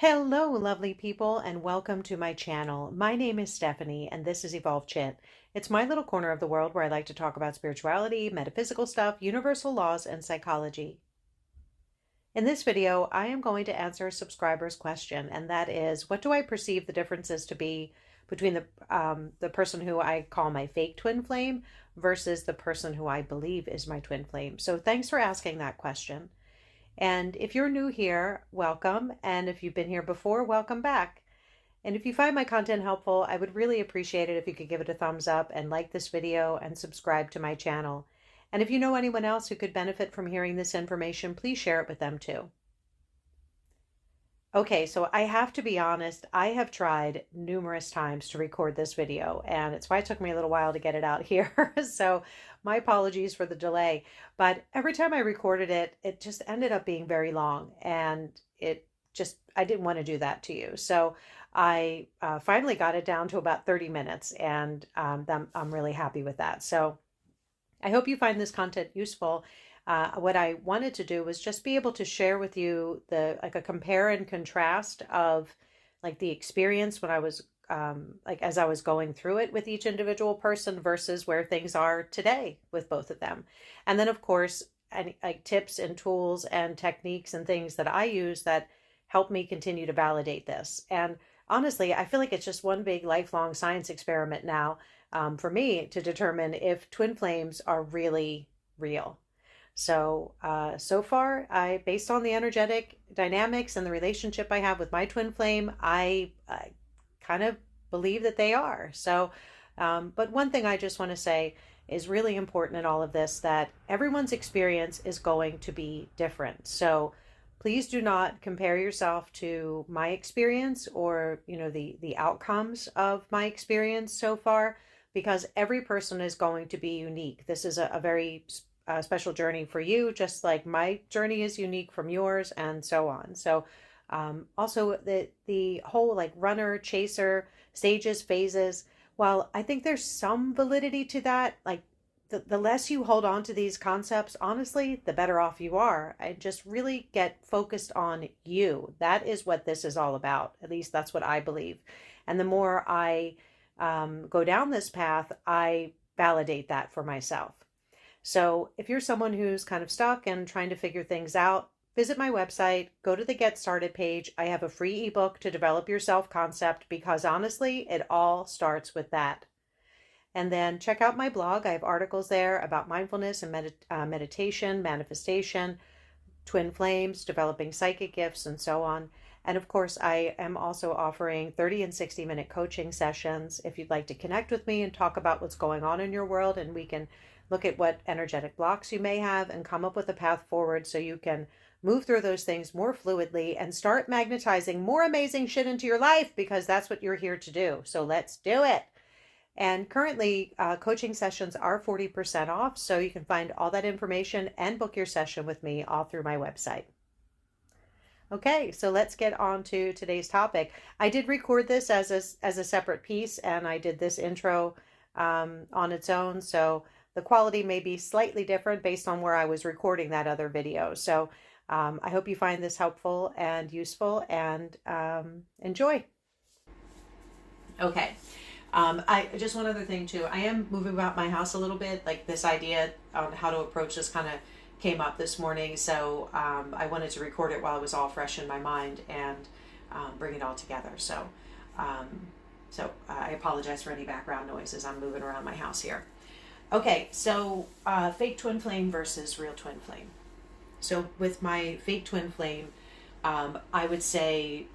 Hello, lovely people, and welcome to my channel. My name is Stephanie, and this is Evolve Chit. It's my little corner of the world where I like to talk about spirituality, metaphysical stuff, universal laws, and psychology. In this video, I am going to answer a subscriber's question, and that is, what do I perceive the differences to be between the person who I call my fake twin flame versus the person who I believe is my twin flame? So thanks for asking that question. And if you're new here, welcome. And if you've been here before, welcome back. And if you find my content helpful, I would really appreciate it if you could give it a thumbs up and like this video and subscribe to my channel. And if you know anyone else who could benefit from hearing this information, please share it with them too. Okay, so I have to be honest, I have tried numerous times to record this video, and it's why it took me a little while to get it out here. So my apologies for the delay, but every time I recorded it, it just ended up being very long, and I didn't want to do that to you. So I finally got it down to about 30 minutes, and I'm really happy with that. So I hope you find this content useful. What I wanted to do was just be able to share with you a compare and contrast of the experience when I was as I was going through it with each individual person versus where things are today with both of them. And then of course, any tips and tools and techniques and things that I use that help me continue to validate this. And honestly, I feel like it's just one big lifelong science experiment now for me to determine if twin flames are really real. So, so far, based on the energetic dynamics and the relationship I have with my twin flame, I kind of believe that they are. So, but one thing I just want to say is really important in all of this, that everyone's experience is going to be different. So please do not compare yourself to my experience or, the outcomes of my experience so far, because every person is going to be unique. This is a very special journey for you, just like my journey is unique from yours, and so on. So also the whole runner, chaser, stages, phases, while I think there's some validity to that, the less you hold on to these concepts, honestly, the better off you are. I just really get focused on you. That is what this is all about. At least that's what I believe. And the more I go down this path, I validate that for myself. So if you're someone who's kind of stuck and trying to figure things out, visit my website, go to the Get Started page. I have a free ebook to develop your self-concept, because honestly, it all starts with that. And then check out my blog. I have articles there about mindfulness and meditation, manifestation, twin flames, developing psychic gifts, and so on. And of course, I am also offering 30 and 60-minute coaching sessions if you'd like to connect with me and talk about what's going on in your world, and we can look at what energetic blocks you may have and come up with a path forward so you can move through those things more fluidly and start magnetizing more amazing shit into your life, because that's what you're here to do. So let's do it. And currently, coaching sessions are 40% off, so you can find all that information and book your session with me all through my website. Okay, so let's get on to today's topic. I did record this as a separate piece, and I did this intro on its own, so the quality may be slightly different based on where I was recording that other video. So I hope you find this helpful and useful, and enjoy. Okay. Just one other thing too. I am moving about my house a little bit. This idea on how to approach this kind of came up this morning. So I wanted to record it while it was all fresh in my mind and bring it all together. So I apologize for any background noises. I'm moving around my house here. Okay, so fake twin flame versus real twin flame. So with my fake twin flame, I would say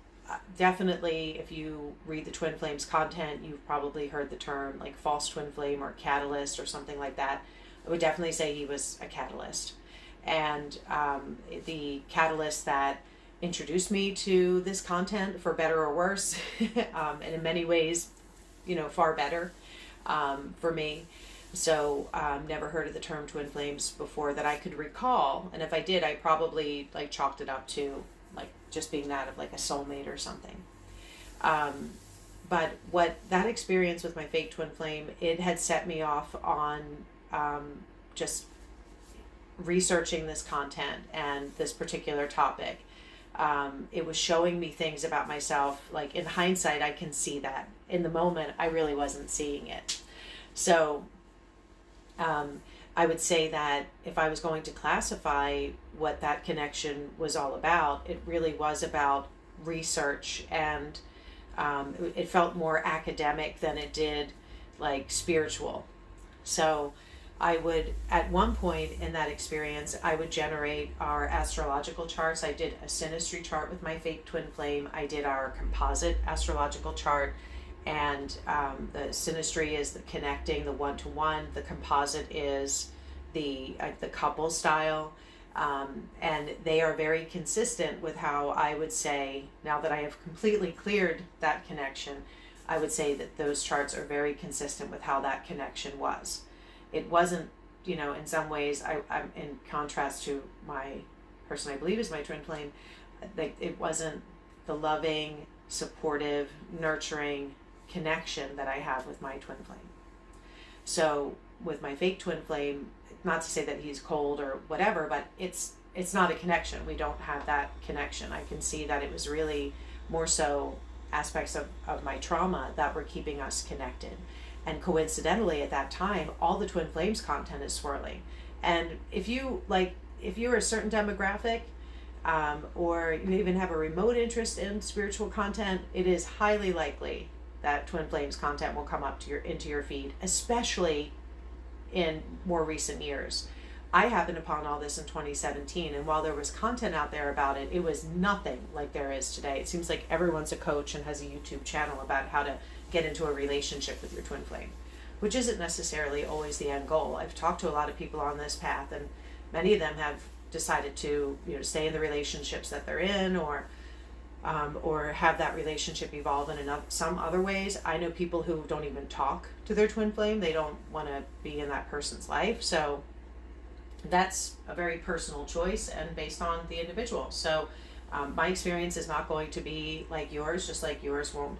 definitely if you read the twin flame's content, you've probably heard the term false twin flame or catalyst or something like that. I would definitely say he was a catalyst. And the catalyst that introduced me to this content, for better or worse, and in many ways, far better for me. So never heard of the term twin flames before that I could recall. And if I did, I probably chalked it up to just being that of a soulmate or something. But what that experience with my fake twin flame, it had set me off on just researching this content and this particular topic. It was showing me things about myself. Like in hindsight, I can see that. In the moment, I really wasn't seeing it. So I would say that if I was going to classify what that connection was all about, it really was about research, and it felt more academic than it did like spiritual. So I would, at one point in that experience, I would generate our astrological charts. I did a synastry chart with my fake twin flame. I did our composite astrological chart, and the synastry is the connecting, the one-to-one. The composite is the couple style, and they are very consistent with how I would say, now that I have completely cleared that connection, I would say that those charts are very consistent with how that connection was. It wasn't, in some ways, I'm in contrast to my person I believe is my twin flame, it wasn't the loving, supportive, nurturing connection that I have with my twin flame. So with my fake twin flame, not to say that he's cold or whatever, but it's not a connection. We don't have that connection. I can see that it was really more so aspects of my trauma that were keeping us connected. And coincidentally, at that time, all the twin flames content is swirling. And if you're a certain demographic, or you even have a remote interest in spiritual content, it is highly likely that twin flames content will come up into your feed, especially in more recent years. I happened upon all this in 2017, and while there was content out there about it, it was nothing like there is today. It seems like everyone's a coach and has a YouTube channel about how to get into a relationship with your twin flame, which isn't necessarily always the end goal. I've talked to a lot of people on this path, and many of them have decided to stay in the relationships that they're in, or have that relationship evolve in some other ways. I know people who don't even talk to their twin flame. They don't want to be in that person's life. So that's a very personal choice and based on the individual. So my experience is not going to be like yours, just like yours won't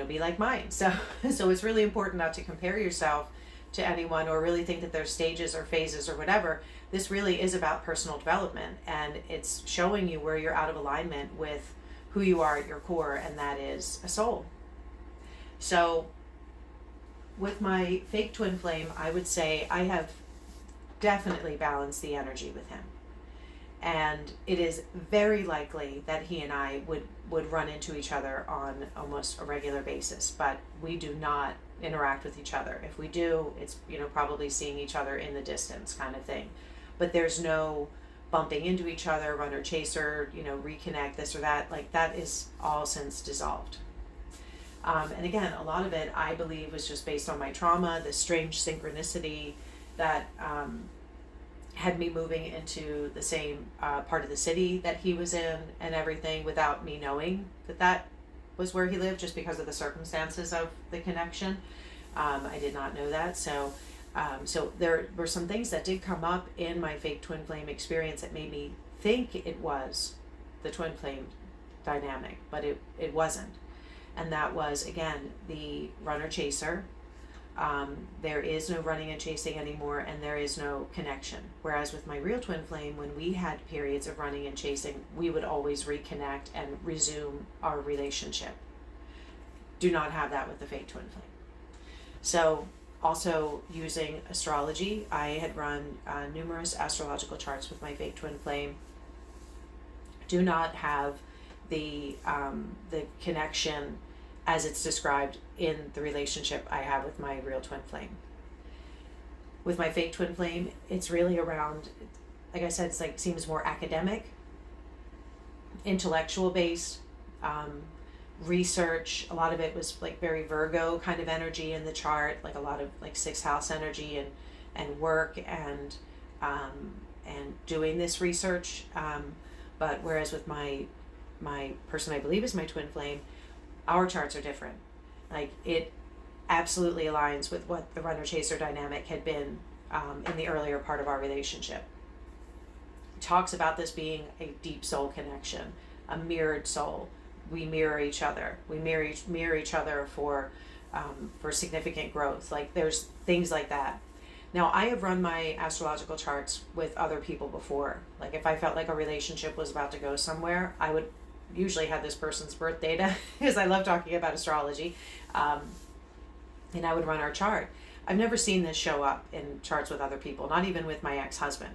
be like mine. So it's really important not to compare yourself to anyone or really think that there's stages or phases or whatever. This really is about personal development, and it's showing you where you're out of alignment with who you are at your core, and that is a soul. So with my fake twin flame, I would say I have definitely balanced the energy with him. And it is very likely that he and I would run into each other on almost a regular basis, but we do not interact with each other. If we do, it's probably seeing each other in the distance kind of thing. But there's no bumping into each other, runner chaser, reconnect, this or that. Like, that is all since dissolved. And again, a lot of it, I believe, was just based on my trauma, the strange synchronicity that had me moving into the same part of the city that he was in and everything without me knowing that was where he lived, just because of the circumstances of the connection. I did not know that. So there were some things that did come up in my fake twin flame experience that made me think it was the twin flame dynamic, but it wasn't. And that was, again, the runner chaser. There is no running and chasing anymore, and there is no connection. Whereas with my real twin flame, when we had periods of running and chasing, we would always reconnect and resume our relationship. Do not have that with the fake twin flame. So also using astrology, I had run numerous astrological charts with my fake twin flame. Do not have the connection as it's described in the relationship I have with my real twin flame. With my fake twin flame, it's really around, like I said, seems more academic, intellectual based, research. A lot of it was very Virgo kind of energy in the chart, a lot of sixth house energy and work and doing this research. But whereas with my person I believe is my twin flame, our charts are different. It absolutely aligns with what the runner chaser dynamic had been in the earlier part of our relationship. It talks about this being a deep soul connection, a mirrored soul. We mirror each other. We mirror each other for significant growth. There's things like that. Now, I have run my astrological charts with other people before. Like if I felt like a relationship was about to go somewhere, I would usually have this person's birth data because I love talking about astrology. And I would run our chart. I've never seen this show up in charts with other people, not even with my ex-husband,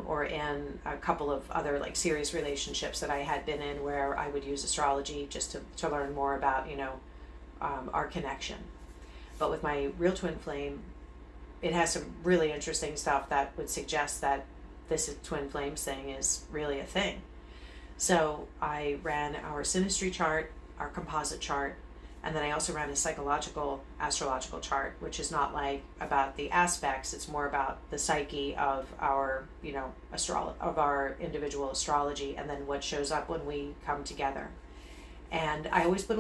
or in a couple of other like serious relationships that I had been in where I would use astrology just to learn more about, our connection. But with my real twin flame, it has some really interesting stuff that would suggest that this twin flames thing is really a thing. So I ran our synastry chart, our composite chart, and then I also ran a psychological astrological chart, which is not like about the aspects, it's more about the psyche of our, of our individual astrology, and then what shows up when we come together. And I always put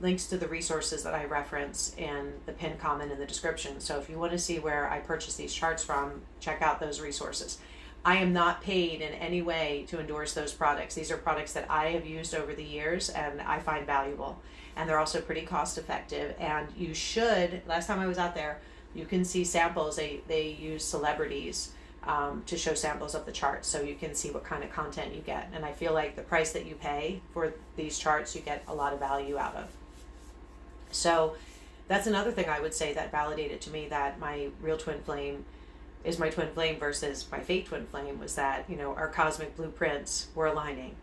links to the resources that I reference in the pinned comment in the description. So if you want to see where I purchase these charts from, check out those resources. I am not paid in any way to endorse those products. These are products that I have used over the years and I find valuable. And they're also pretty cost effective. And you should, last time I was out there, you can see samples. They use celebrities to show samples of the charts, so you can see what kind of content you get. And I feel like the price that you pay for these charts, you get a lot of value out of. So that's another thing I would say that validated to me that my real twin flame is my twin flame versus my fake twin flame, was that, our cosmic blueprints were aligning.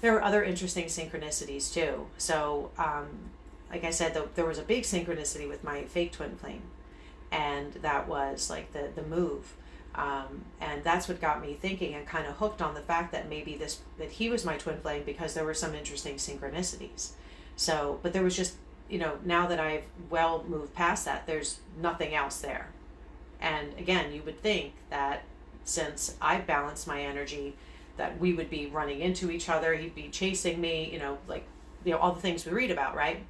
There were other interesting synchronicities too. So, like I said, there was a big synchronicity with my fake twin flame, and that was like the move. And that's what got me thinking and kind of hooked on the fact that maybe that he was my twin flame, because there were some interesting synchronicities. So, but there was just, now that I've well moved past that, there's nothing else there. And again, you would think that since I balanced my energy, that we would be running into each other, he'd be chasing me, all the things we read about, right?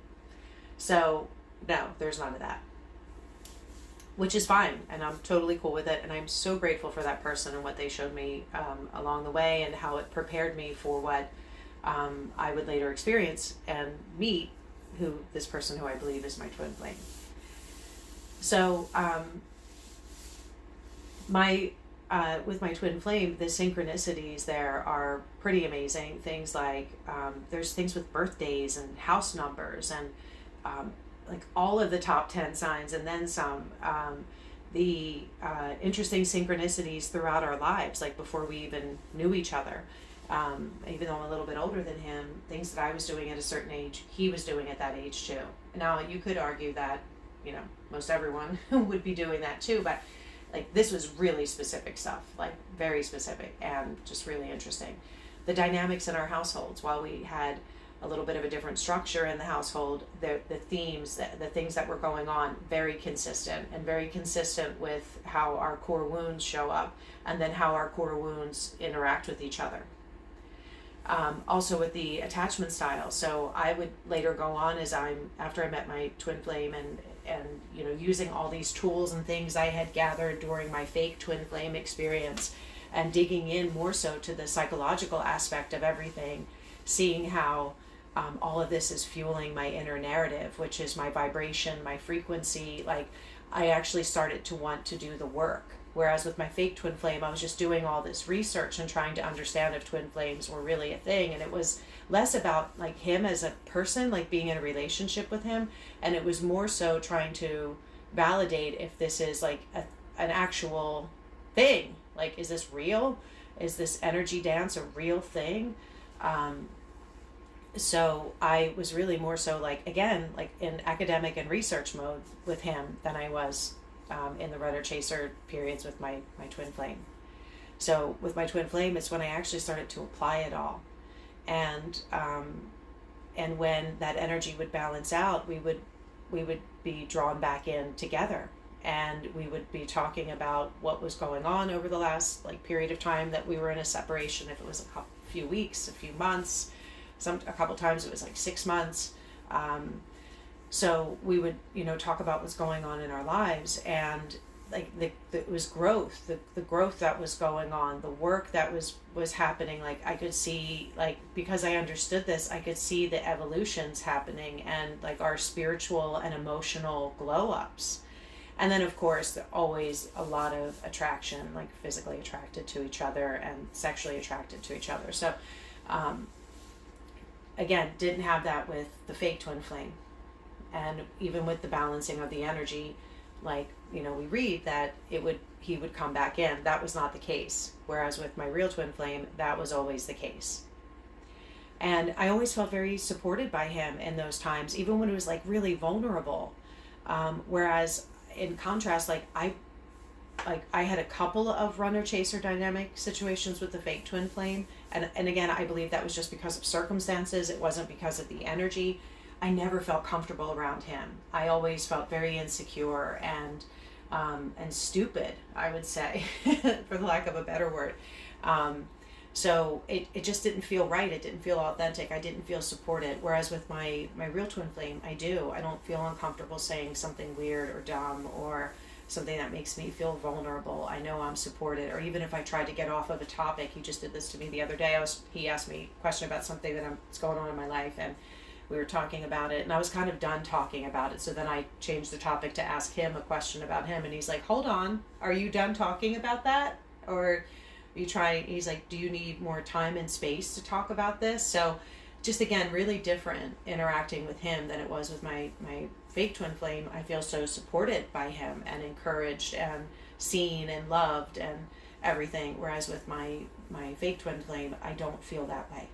So no, there's none of that, which is fine, and I'm totally cool with it, and I'm so grateful for that person and what they showed me along the way, and how it prepared me for what I would later experience and meet, this person who I believe is my twin flame. So with my twin flame, the synchronicities there are pretty amazing. Things like there's things with birthdays and house numbers and like all of the top 10 signs and then some. The interesting synchronicities throughout our lives, like before we even knew each other. Even though I'm a little bit older than him, things that I was doing at a certain age, he was doing at that age too. Now, you could argue that, most everyone would be doing that too, but like this was really specific stuff, like very specific and just really interesting. The dynamics in our households, while we had a little bit of a different structure in the household, the themes, the things that were going on, very consistent with how our core wounds show up, and then how our core wounds interact with each other. Also with the attachment style. So I would later go on after I met my twin flame and using all these tools and things I had gathered during my fake twin flame experience, and digging in more so to the psychological aspect of everything, seeing how all of this is fueling my inner narrative, which is my vibration, my frequency. Like, I actually started to want to do the work. Whereas with my fake twin flame, I was just doing all this research and trying to understand if twin flames were really a thing. And it was less about like him as a person, like being in a relationship with him. And it was more so trying to validate if this is like an actual thing. Like, is this real? Is this energy dance a real thing? So I was really more so like, again, like in academic and research mode with him than I was in the rudder chaser periods with my twin flame. So with my twin flame, it's when I actually started to apply it all. And when that energy would balance out, we would be drawn back in together, and we would be talking about what was going on over the last like period of time that we were in a separation. If it was a few weeks, a few months, a couple times it was like 6 months. So we would, talk about what's going on in our lives, and like it was growth, the growth that was going on, the work that was happening. Like I could see, like, because I understood this, I could see the evolutions happening, and like our spiritual and emotional glow ups. And then, of course, always a lot of attraction, like physically attracted to each other and sexually attracted to each other. So, again, didn't have that with the fake twin flame. And even with the balancing of the energy, like, we read that he would come back in. That was not the case. Whereas with my real twin flame, that was always the case. And I always felt very supported by him in those times, even when it was like really vulnerable. Whereas in contrast, I had a couple of runner chaser dynamic situations with the fake twin flame. And again, I believe that was just because of circumstances. It wasn't because of the energy. I never felt comfortable around him. I always felt very insecure and stupid, I would say, for the lack of a better word. So it just didn't feel right. It didn't feel authentic. I didn't feel supported. Whereas with my real twin flame, I do. I don't feel uncomfortable saying something weird or dumb or something that makes me feel vulnerable. I know I'm supported. Or even if I tried to get off of a topic, he just did this to me the other day. He asked me a question about something that's going on in my life, and we were talking about it, and I was kind of done talking about it. So then I changed the topic to ask him a question about him, and he's like, "Hold on, are you done talking about that? Or he's like, do you need more time and space to talk about this?" So just, again, really different interacting with him than it was with my fake twin flame. I feel so supported by him and encouraged and seen and loved and everything. Whereas with my fake twin flame, I don't feel that way.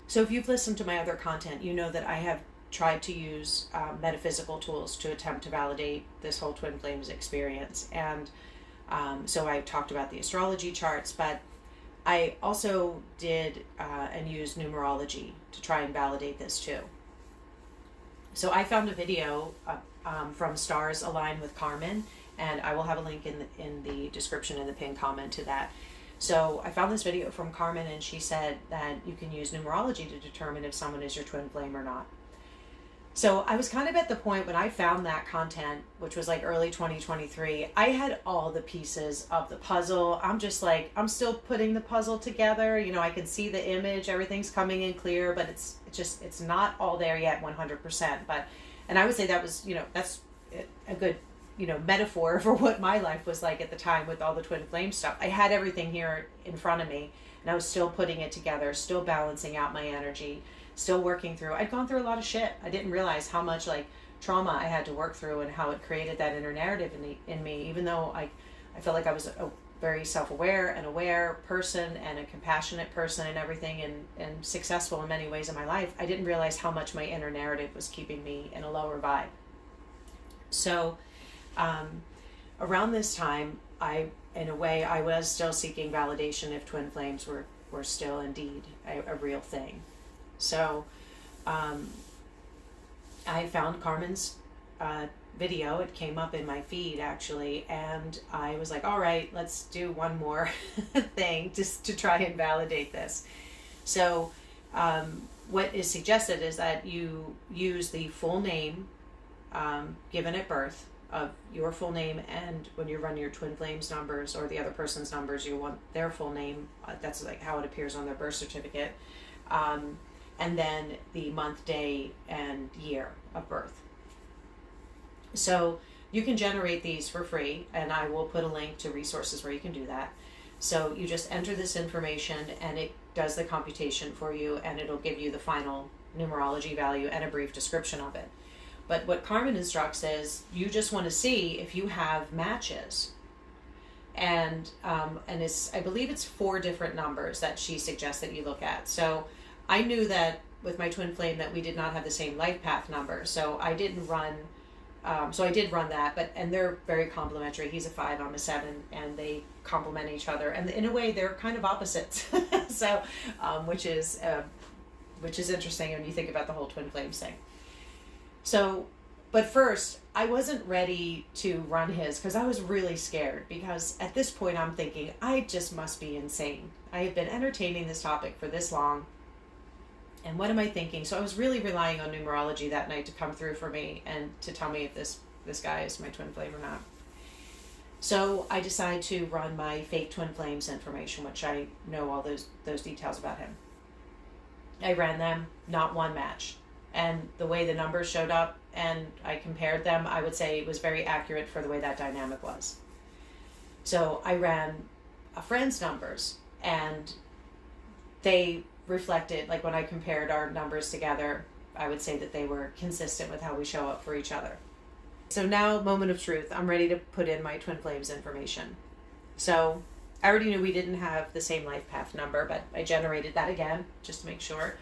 So if you've listened to my other content, you know that I have tried to use metaphysical tools to attempt to validate this whole twin flames experience. And so I talked about the astrology charts, but I also did and used numerology to try and validate this too. So I found a video from Stars Align with Carmen, and I will have a link in the description in the pinned comment to that. So I found this video from Carmen, and she said that you can use numerology to determine if someone is your twin flame or not. So I was kind of at the point when I found that content, which was like early 2023, I had all the pieces of the puzzle. I'm just like, I'm still putting the puzzle together. I can see the image, everything's coming in clear, but it's not all there yet 100%. And I would say that was, that's a good, metaphor for what my life was like at the time with all the twin flame stuff. I had everything here in front of me, and I was still putting it together, still balancing out my energy, still working through. I'd gone through a lot of shit. I didn't realize how much trauma I had to work through and how it created that inner narrative in me, even though I felt like I was a very self-aware and aware person and a compassionate person and everything, and successful in many ways in my life. I didn't realize how much my inner narrative was keeping me in a lower vibe. So around this time, in a way, I was still seeking validation if twin flames were still indeed a real thing. So I found Carmen's video. It came up in my feed, actually, and I was like, all right, let's do one more thing just to try and validate this. So what is suggested is that you use the full name given at birth of your full name, and when you run your twin flames numbers or the other person's numbers, you want their full name. That's like how it appears on their birth certificate. And then the month, day, and year of birth. So you can generate these for free, and I will put a link to resources where you can do that. So you just enter this information, and it does the computation for you, and it'll give you the final numerology value and a brief description of it. But what Carmen instructs is you just want to see if you have matches. And I believe it's 4 different numbers that she suggests that you look at. So I knew that with my twin flame that we did not have the same life path number. So I didn't run, I did run that, and they're very complementary. He's a 5, I'm a 7, and they complement each other. And in a way, they're kind of opposites. So, which is interesting when you think about the whole twin flames thing. So, but first, I wasn't ready to run his because I was really scared, because at this point I'm thinking, I just must be insane. I have been entertaining this topic for this long, and what am I thinking? So I was really relying on numerology that night to come through for me and to tell me if this guy is my twin flame or not. So I decided to run my fake twin flames information, which I know all those details about him. I ran them, not one match. And the way the numbers showed up and I compared them, I would say it was very accurate for the way that dynamic was. So I ran a friend's numbers, and they reflected, like when I compared our numbers together, I would say that they were consistent with how we show up for each other. So now, moment of truth, I'm ready to put in my twin flames information. So I already knew we didn't have the same life path number, but I generated that again just to make sure.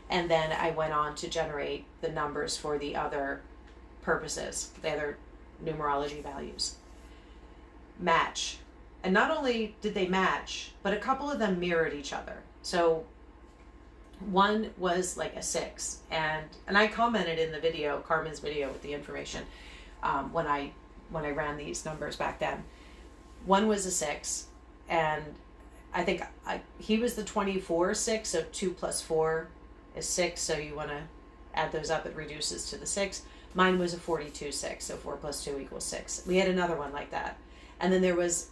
And then I went on to generate the numbers for the other purposes, the other numerology values. Match. And not only did they match, but a couple of them mirrored each other. So one was like a 6, and I commented in the video, Carmen's video with the information, when I ran these numbers back then. One was a 6, and I think he was the 24/6, so 2 plus 4 is 6, so you want to add those up, it reduces to the 6. Mine was a 42/6, so 4 plus 2 equals 6. We had another one like that. And then there was,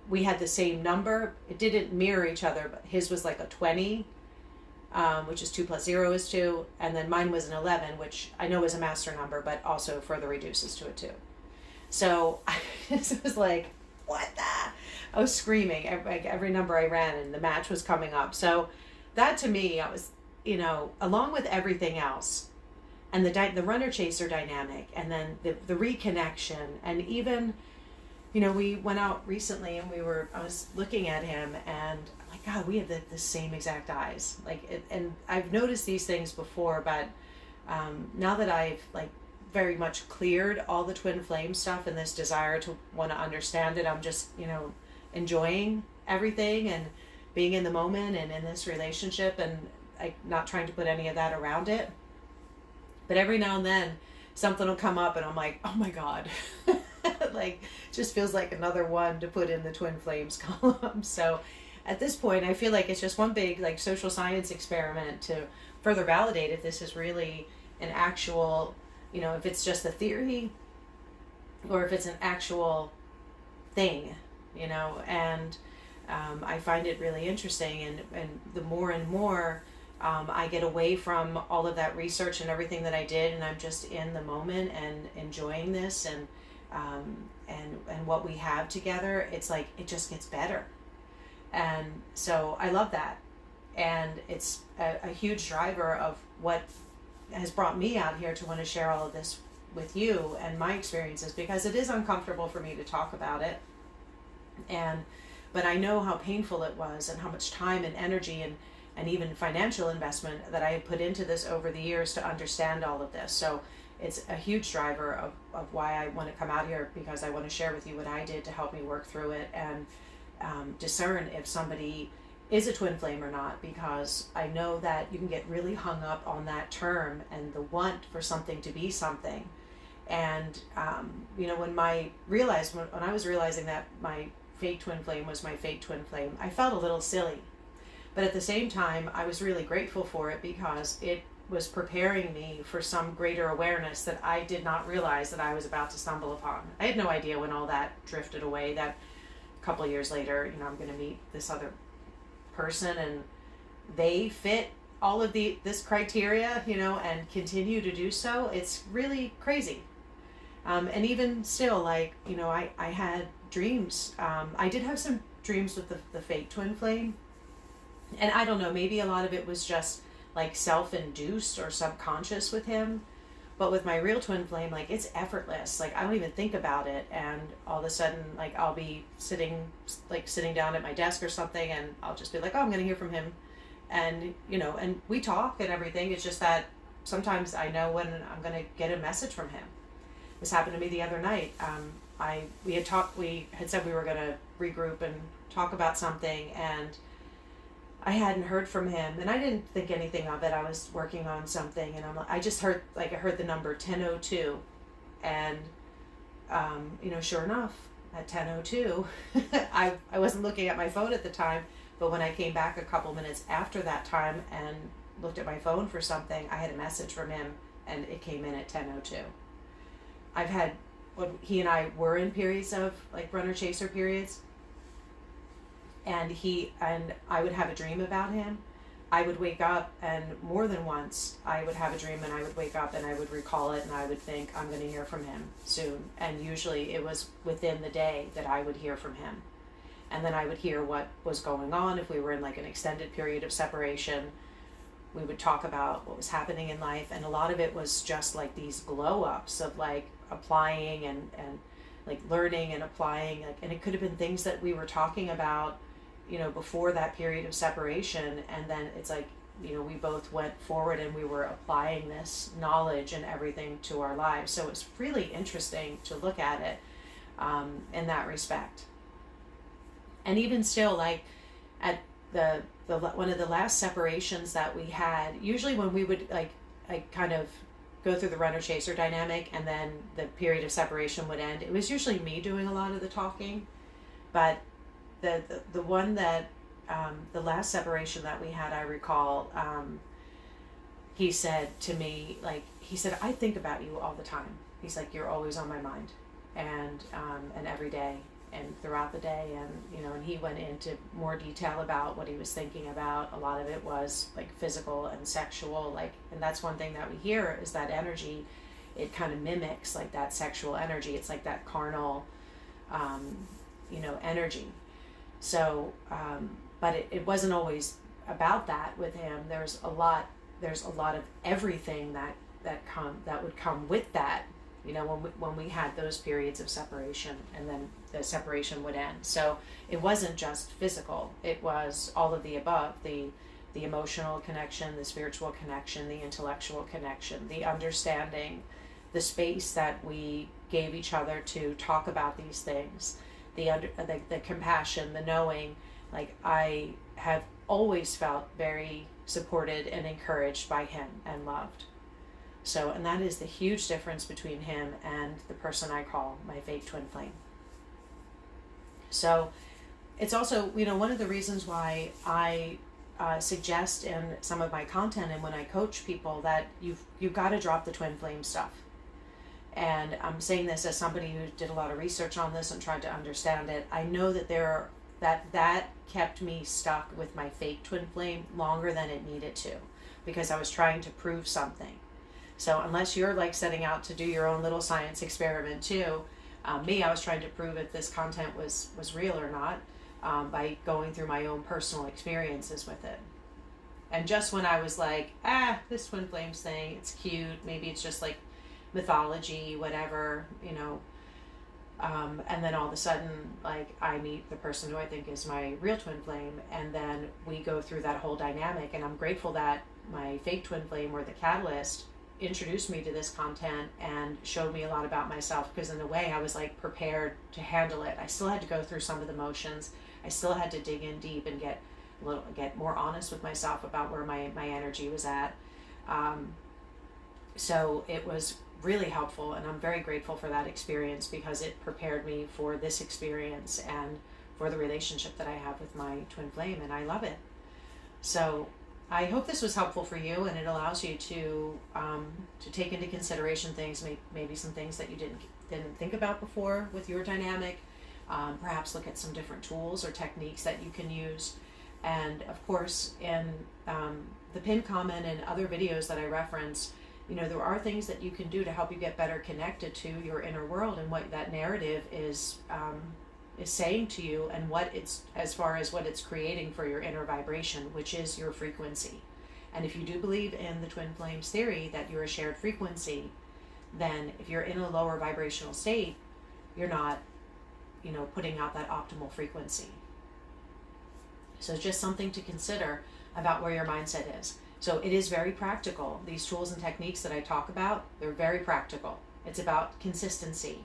we had the same number. It didn't mirror each other, but his was like a 20, which is 2 plus 0 is 2. And then mine was an 11, which I know is a master number, but also further reduces to a 2. So it was like, what the? I was screaming every number I ran, and the match was coming up. So that to me, I was, along with everything else, and the runner-chaser dynamic, and then the reconnection, and even, we went out recently, and I was looking at him, and I'm like, God, we have the same exact eyes. And I've noticed these things before, but now that I've very much cleared all the twin flame stuff and this desire to want to understand it, I'm just, enjoying everything and being in the moment and in this relationship, and not trying to put any of that around it. But every now and then something will come up, and I'm like, oh my God, just feels like another one to put in the twin flames column. So at this point, I feel like it's just one big social science experiment to further validate if this is really an actual, if it's just a theory or if it's an actual thing, and I find it really interesting, and the more and more I get away from all of that research and everything that I did, and I'm just in the moment and enjoying this, and what we have together, it's like it just gets better. And so I love that, and it's a huge driver of what has brought me out here to want to share all of this with you and my experiences, because it is uncomfortable for me to talk about it, but I know how painful it was, and how much time and energy and even financial investment that I had put into this over the years to understand all of this. So it's a huge driver of why I want to come out here, because I want to share with you what I did to help me work through it and discern if somebody is a twin flame or not, because I know that you can get really hung up on that term and the want for something to be something. And when I was realizing that my fake twin flame was my fake twin flame, I felt a little silly. But at the same time, I was really grateful for it, because it was preparing me for some greater awareness that I did not realize that I was about to stumble upon. I had no idea when all that drifted away, that a couple of years later, I'm going to meet this other person, and they fit all of this criteria, and continue to do so. It's really crazy. And even still, I had dreams. I did have some dreams with the fake twin flame. And I don't know, maybe a lot of it was just self-induced or subconscious with him. But with my real twin flame, it's effortless. I don't even think about it. And all of a sudden, I'll be sitting down at my desk or something, and I'll just be like, oh, I'm going to hear from him. And, and we talk and everything. It's just that sometimes I know when I'm going to get a message from him. This happened to me the other night. We had said we were going to regroup and talk about something, and I hadn't heard from him, and I didn't think anything of it. I was working on something, and I just heard, I heard the number 10:02, and sure enough, at 10:02, I wasn't looking at my phone at the time, but when I came back a couple minutes after that time and looked at my phone for something, I had a message from him, and it came in at 10:02. I've had, when he and I were in periods of runner chaser periods, and I would have a dream about him, I would wake up, and more than once I would have a dream and I would wake up and I would recall it and I would think, I'm going to hear from him soon. And usually it was within the day that I would hear from him. And then I would hear what was going on. If we were in like an extended period of separation, we would talk about what was happening in life. And a lot of it was just like these glow ups of like applying and like learning and applying. Like, and it could have been things that we were talking about, you know, before that period of separation. And then it's like, you know, we both went forward and we were applying this knowledge and everything to our lives. So it's really interesting to look at it in that respect. And even still, like at the one of the last separations that we had, usually when we would like kind of go through the runner chaser dynamic and then the period of separation would end, it was usually me doing a lot of the talking. But the one that the last separation that we had, I recall, he said to me, like, he said, I think about you all the time. He's like, you're always on my mind, and every day and throughout the day. And, you know, and he went into more detail about what he was thinking about. A lot of it was like physical and sexual, like, and that's one thing that we hear is that energy, it kind of mimics like that sexual energy. It's like that carnal, you know, energy. So, but it wasn't always about that with him. There's a lot of everything that would come with that, you know, when we had those periods of separation, and then the separation would end. So it wasn't just physical, it was all of the above, the emotional connection, the spiritual connection, the intellectual connection, the understanding, the space that we gave each other to talk about these things, the compassion, the knowing. Like, I have always felt very supported and encouraged by him and loved. So, and that is the huge difference between him and the person I call my fake twin flame. So it's also, you know, one of the reasons why I suggest in some of my content and when I coach people that you've got to drop the twin flame stuff. And I'm saying this as somebody who did a lot of research on this and tried to understand it. I know that that kept me stuck with my fake twin flame longer than it needed to, because I was trying to prove something. So unless you're like setting out to do your own little science experiment too, I was trying to prove if this content was real or not by going through my own personal experiences with it. And just when I was like, this twin flames thing, it's cute, maybe it's just like mythology, whatever, you know, and then all of a sudden, like, I meet the person who I think is my real twin flame, and then we go through that whole dynamic. And I'm grateful that my fake twin flame, or the catalyst, introduced me to this content and showed me a lot about myself, because in a way I was like prepared to handle it. I still had to go through some of the motions. I still had to dig in deep and get more honest with myself about where my energy was at. So it was really helpful, and I'm very grateful for that experience, because it prepared me for this experience and for the relationship that I have with my twin flame, and I love it. So I hope this was helpful for you, and it allows you to take into consideration things, maybe some things that you didn't think about before with your dynamic. Perhaps look at some different tools or techniques that you can use. And of course, in the pinned comment and other videos that I reference, you know, there are things that you can do to help you get better connected to your inner world and what that narrative is saying to you, and what it's, as far as what it's creating for your inner vibration, which is your frequency. And if you do believe in the twin flames theory that you're a shared frequency, then if you're in a lower vibrational state, you're not, you know, putting out that optimal frequency. So it's just something to consider about where your mindset is. So it is very practical. These tools and techniques that I talk about, they're very practical. It's about consistency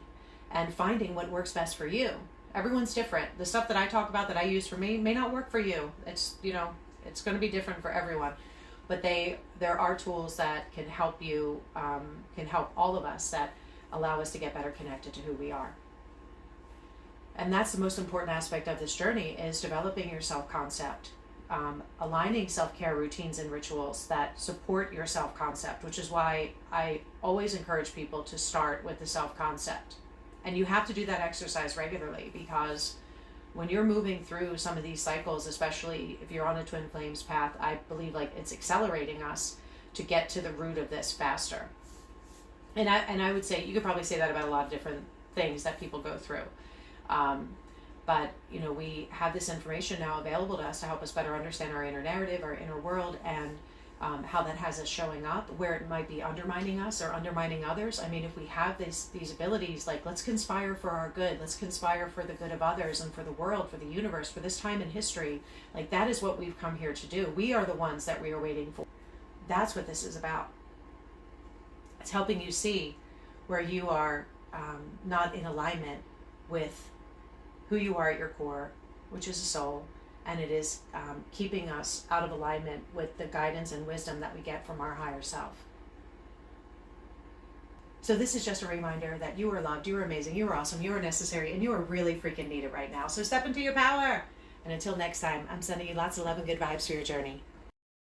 and finding what works best for you. Everyone's different. The stuff that I talk about that I use for me may not work for you. It's, you know, it's going to be different for everyone. But there are tools that can help you, can help all of us, that allow us to get better connected to who we are. And that's the most important aspect of this journey, is developing your self-concept. Aligning self-care routines and rituals that support your self-concept, which is why I always encourage people to start with the self-concept. And you have to do that exercise regularly, because when you're moving through some of these cycles, especially if you're on a twin flames path, I believe like it's accelerating us to get to the root of this faster. And I would say, you could probably say that about a lot of different things that people go through. But, you know, we have this information now available to us to help us better understand our inner narrative, our inner world, and how that has us showing up, where it might be undermining us or undermining others. I mean, if we have these abilities, like, let's conspire for our good, let's conspire for the good of others and for the world, for the universe, for this time in history, like, that is what we've come here to do. We are the ones that we are waiting for. That's what this is about. It's helping you see where you are not in alignment with who you are at your core, which is a soul, and it is keeping us out of alignment with the guidance and wisdom that we get from our higher self. So this is just a reminder that you are loved, you are amazing, you are awesome, you are necessary, and you are really freaking needed right now. So step into your power. And until next time, I'm sending you lots of love and good vibes for your journey.